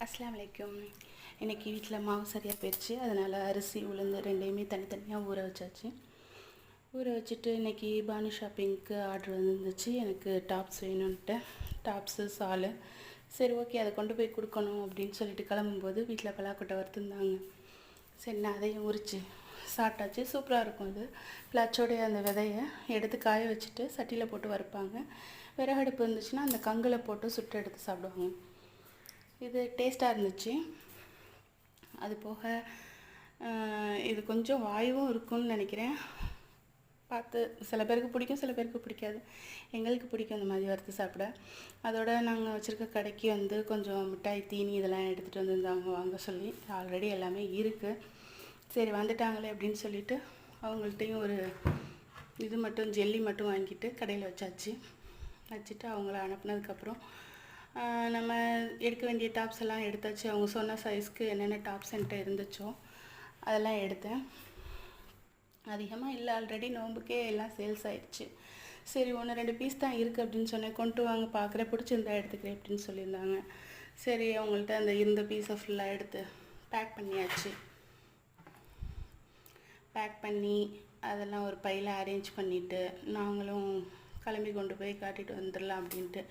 அஸ்ஸலாமு அலைக்கும். இன்றைக்கி வீட்டில் மாவு சரியாக போயிடுச்சு. அதனால் அரிசி உளுந்து ரெண்டையுமே தனித்தனியாக ஊற வச்சாச்சு. ஊற வச்சுட்டு இன்றைக்கி பானு ஷாப்பிங்க்கு ஆர்டர் வந்துருந்துச்சு. எனக்கு டாப்ஸ் வேணும்ன்ட்டு, டாப்ஸு சாலு. சரி ஓகே, அதை கொண்டு போய் கொடுக்கணும் அப்படின்னு சொல்லிட்டு கிளம்பும்போது வீட்டில் பலாக்கொட்டை வறுத்துருந்தாங்க. சரி நான் அதையும் உரித்து சாப்பிட்டாச்சு. சூப்பராக இருக்கும். அது பிளாச்சோடைய அந்த விதையை எடுத்து காய வச்சுட்டு சட்டியில் போட்டு வறுப்பாங்க. விறகடுப்பு இருந்துச்சுன்னா அந்த கங்கில் போட்டு சுட்டு எடுத்து சாப்பிடுவாங்க. இது டேஸ்ட்டாக இருந்துச்சு. அது போக இது கொஞ்சம் வாயுவும் இருக்கும்னு நினைக்கிறேன். பார்த்து சில பேருக்கு பிடிக்கும், சில பேருக்கு பிடிக்காது. எங்களுக்கு பிடிக்கும் இந்த மாதிரி வறுத்து சாப்பிட. அதோட நாங்கள் வச்சுருக்க கடைக்கு வந்து கொஞ்சம் மிட்டாய் தீனி இதெல்லாம் எடுத்துகிட்டு வந்துருந்தாங்க வாங்க சொல்லி. ஆல்ரெடி எல்லாமே இருக்குது. சரி வந்துட்டாங்களே அப்படின்னு சொல்லிவிட்டு அவங்கள்ட்டையும் ஒரு இது மட்டும் ஜெல்லி மட்டும் வாங்கிட்டு கடையில் வச்சுட்டு அவங்கள அனுப்புனதுக்கப்புறம் நம்ம எடுக்க வேண்டிய டாப்ஸ் எல்லாம் எடுத்தாச்சு. அவங்க சொன்ன சைஸ்க்கு என்னென்ன டாப்ஸ் என்கிட்ட இருந்துச்சோ அதெல்லாம் எடுத்தேன். அதிகமாக இல்லை, ஆல்ரெடி நோம்புக்கே எல்லாம் சேல்ஸ் ஆகிடுச்சு. சரி 1-2 பீஸ் தான் இருக்குது அப்படின்னு சொன்னேன். கொண்டு வாங்க பார்க்குறேன், பிடிச்சிருந்தா எடுத்துக்கிறேன் அப்படின்னு சொல்லியிருந்தாங்க. சரி அவங்கள்ட்ட அந்த இருந்த பீஸை ஃபுல்லாக எடுத்து பேக் பண்ணியாச்சு. பேக் பண்ணி அதெல்லாம் ஒரு பையில் அரேஞ்ச் பண்ணிவிட்டு நாங்களும் கிளம்பி கொண்டு போய் காட்டிட்டு வந்துடலாம் அப்படின்ட்டு.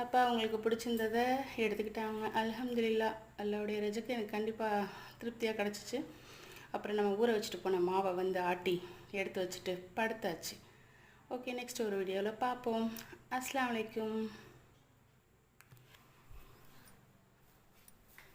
அப்போ அவங்களுக்கு பிடிச்சிருந்ததை எடுத்துக்கிட்டாங்க. அல்ஹம்துலில்லாஹ், அல்லாஹ்வுடைய ரிஸ்க் எனக்கு கண்டிப்பாக திருப்தியாக கிடச்சிச்சு. அப்புறம் நம்ம ஊற வச்சுட்டு போன மாவை வந்து ஆட்டி எடுத்து வச்சுட்டு படுத்தாச்சு. ஓகே, நெக்ஸ்ட் ஒரு வீடியோவில் பார்ப்போம். அஸ்ஸலாமு அலைக்கும்.